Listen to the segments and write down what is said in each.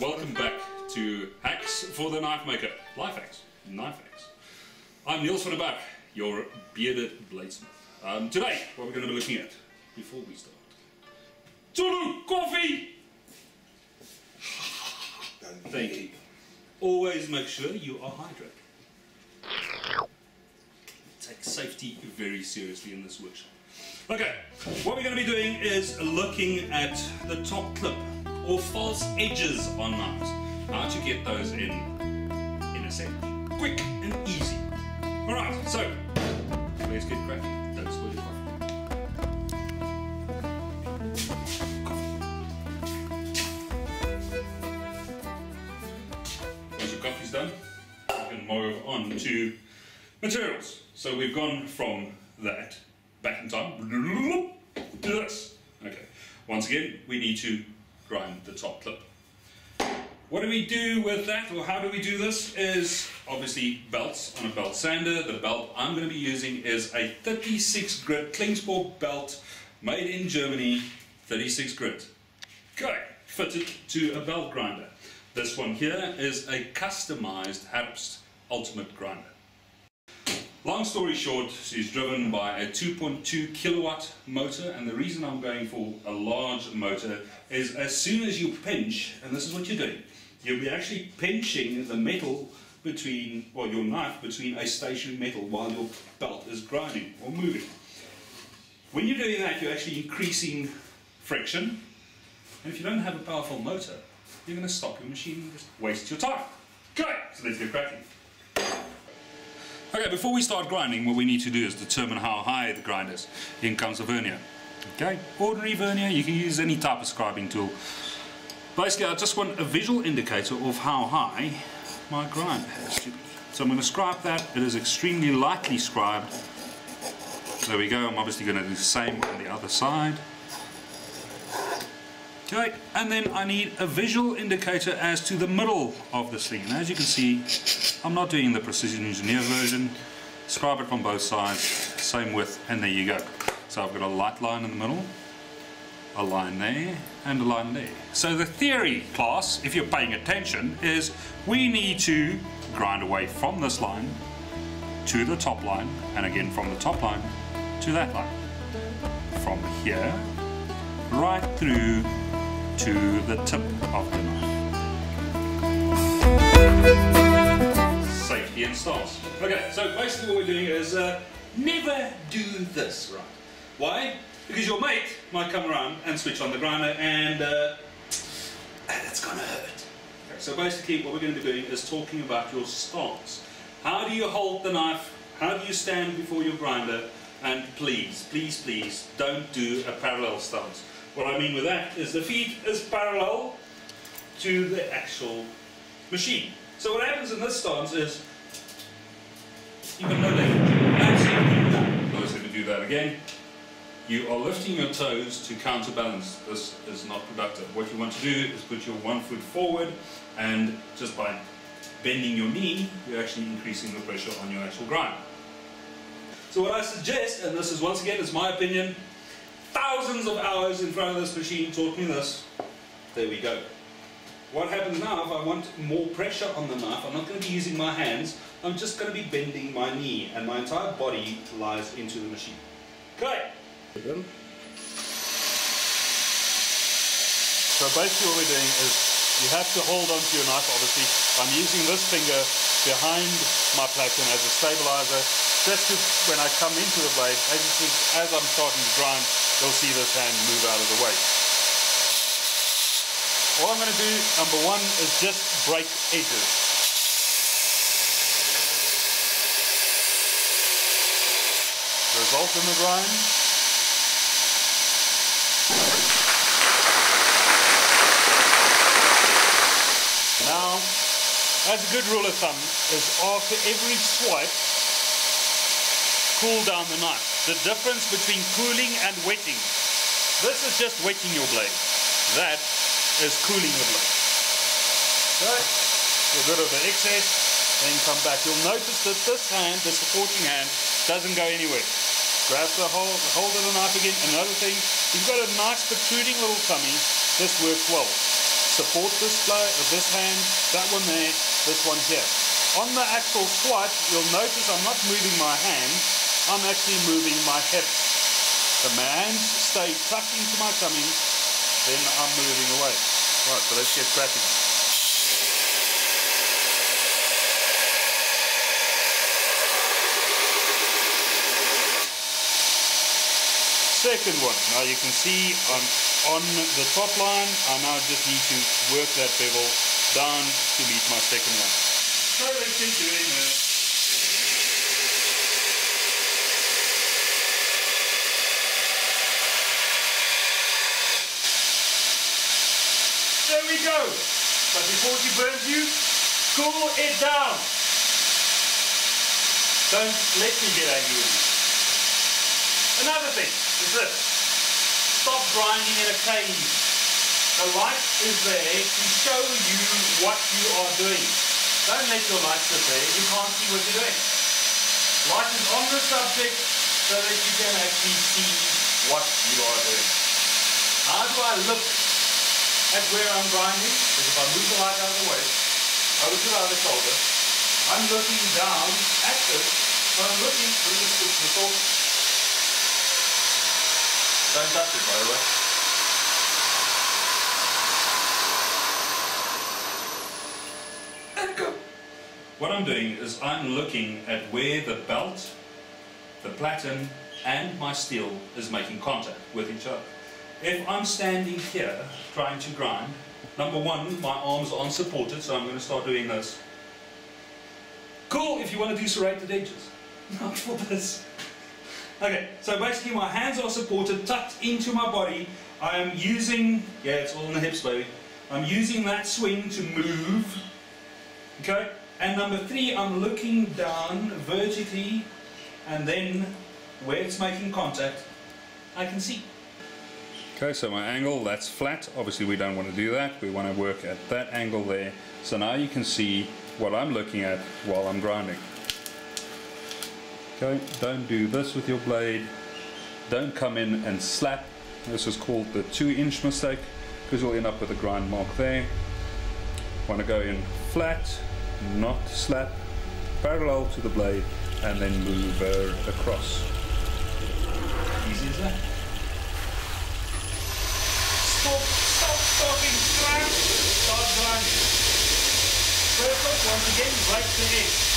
Welcome back to Hacks for the Knife Maker. Life hacks, knife hacks. I'm Niels van der Berg, your bearded bladesmith. Today, what we're going to be looking at before we start. Zulu coffee! Thank you. Always make sure you are hydrated. Take safety very seriously in this workshop. Okay, what we're going to be doing is looking at the top clip or false edges on knives. How to get those in a second. Quick and easy. Alright, so let's get cracking. Don't spoil your coffee. Once your coffee's done, we can move on to materials. So we've gone from that back in time to this. Okay. Once again, we need to grind the top clip. What do we do with that, or how do we do this? Is obviously belts on a belt sander. The belt I'm going to be using is a 36 grit Klingspor belt, made in Germany, 36 grit. Okay, fitted to a belt grinder. This one here is a customized Herbst Ultimate grinder. Long story short, she's driven by a 2.2 kilowatt motor, and the reason I'm going for a large motor is as soon as you pinch, and this is what you're doing, you'll be actually pinching the metal between, well, your knife between a stationary metal while your belt is grinding or moving. When you're doing that, you're actually increasing friction, and if you don't have a powerful motor, you're going to stop your machine and just waste your time. Okay, so let's get cracking. Okay, before we start grinding, what we need to do is determine how high the grind is. In comes the vernier. Okay, ordinary vernier, you can use any type of scribing tool. Basically, I just want a visual indicator of how high my grind has to be. So I'm going to scribe that. It is extremely lightly scribed. There we go. I'm obviously going to do the same on the other side. Okay, and then I need a visual indicator as to the middle of the sling. And as you can see, I'm not doing the Precision Engineer version. Scribe it from both sides, same width, and there you go. So I've got a light line in the middle, a line there, and a line there. So the theory, class, if you're paying attention, is we need to grind away from this line to the top line, and again from the top line to that line. From here, right through to the tip of the knife. Safety and stance. Okay, so basically what we're doing is never do this, right? Why? Because your mate might come around and switch on the grinder and it's gonna hurt. Okay, so basically what we're going to be doing is talking about your stance. How do you hold the knife? How do you stand before your grinder? And please, please, please don't do a parallel stance. What I mean with that is the feet is parallel to the actual machine. So what happens in this stance is you've got no leg. Absolutely none. Notice let me do that again. You are lifting your toes to counterbalance. This is not productive. What you want to do is put your one foot forward, and just by bending your knee, you're actually increasing the pressure on your actual grind. So what I suggest, and this is once again is my opinion, thousands of hours in front of this machine taught me this. There we go. What happens now, if I want more pressure on the knife, I'm not going to be using my hands, I'm just going to be bending my knee, and my entire body lies into the machine. Okay. So basically what we're doing is, you have to hold onto your knife, obviously. I'm using this finger behind my platen as a stabilizer, just to, when I come into the blade, as you see, as I'm starting to grind, you'll see this hand move out of the way. All I'm going to do, number one, is just break edges. Result in the grind. Now, as a good rule of thumb, is after every swipe, cool down the knife. The difference between cooling and wetting. This is just wetting your blade. That is cooling the blade. Okay, get rid of the excess, then come back. You'll notice that this hand, the supporting hand, doesn't go anywhere. Grab the hold of the knife again. Another thing, if you've got a nice protruding little tummy, this works well. support this hand, that one there, this one here. On the actual swipe, you'll notice I'm not moving my hand, I'm actually moving my hips. So my hands stay tucked into my tummy, then I'm moving away. Right, so let's get cracking. Second one. Now you can see I'm on the top line. I now just need to work that bevel down to meet my second one. So let's keep doing this. There we go. But before she burns you, cool it down. Don't let me get angry with you. Another thing is this. Stop grinding in a cave. The light is there to show you what you are doing. Don't let your light sit there. You can't see what you're doing. Light is on the subject so that you can actually see what you are doing. How do I look at where I'm grinding? Because if I move the light out of the way, over to the other shoulder, I'm looking down at this. So I'm looking through the saw. Don't touch it, by the way. And go. What I'm doing is I'm looking at where the belt, the platen, and my steel is making contact with each other. If I'm standing here trying to grind, number one, my arms aren't supported, so I'm going to start doing this. Cool if you want to do serrated edges. Not for this. Okay, so basically my hands are supported, tucked into my body. I am using, yeah, it's all in the hips, baby. I'm using that swing to move. Okay, and number three, I'm looking down vertically, and then where it's making contact, I can see. Okay, so my angle, that's flat. Obviously we don't want to do that. We want to work at that angle there. So now you can see what I'm looking at while I'm grinding. Okay, don't do this with your blade. Don't come in and slap. This is called the 2-inch mistake, because you'll end up with a grind mark there. Want to go in flat, not slap, parallel to the blade, and then move across. Easy as that. Stop talking, slap, start grinding. Perfect, once again, right to the edge.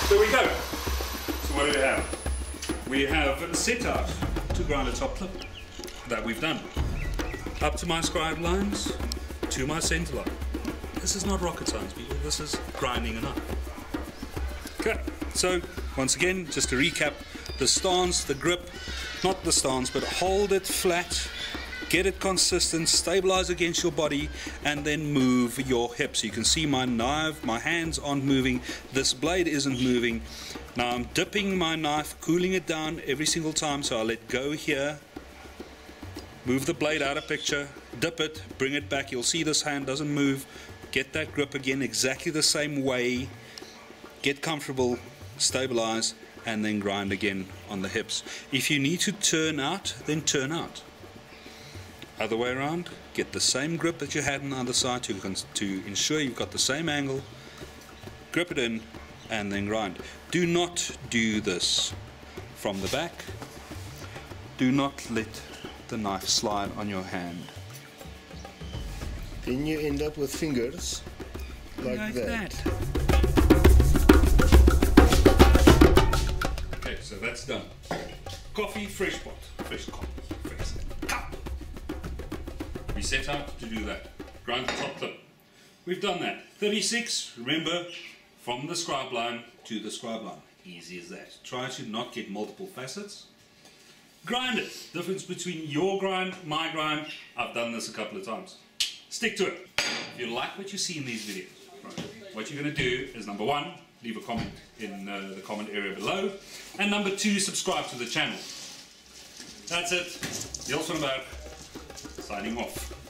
There we go. So what do we have? We have set out to grind a top clip that we've done. Up to my scribe lines, to my center line. This is not rocket science, people. This is grinding enough. Okay, so once again, just to recap, the stance, the grip, not the stance, but hold it flat, get it consistent, stabilize against your body, and then move your hips. You can see my knife, my hands aren't moving, this blade isn't moving. Now I'm dipping my knife, cooling it down every single time, so I let go here, move the blade out of picture, dip it, bring it back. You'll see this hand doesn't move. Get that grip again exactly the same way, get comfortable, stabilize, and then grind again on the hips. If you need to turn out, then turn out. Other way around, get the same grip that you had on the other side to ensure you've got the same angle, grip it in, and then grind. Do not do this from the back. Do not let the knife slide on your hand. Then you end up with fingers like that. Okay, so that's done. Coffee, fresh pot, fresh cup. We set out to do that. Grind the top clip. We've done that. 36, remember, from the scribe line to the scribe line. Easy as that. Try to not get multiple facets. Grind it. Difference between your grind, my grind. I've done this a couple of times. Stick to it. If you like what you see in these videos, right, what you're going to do is, number one, leave a comment in the comment area below, and number two, subscribe to the channel. That's it. Niels van Berg, signing off.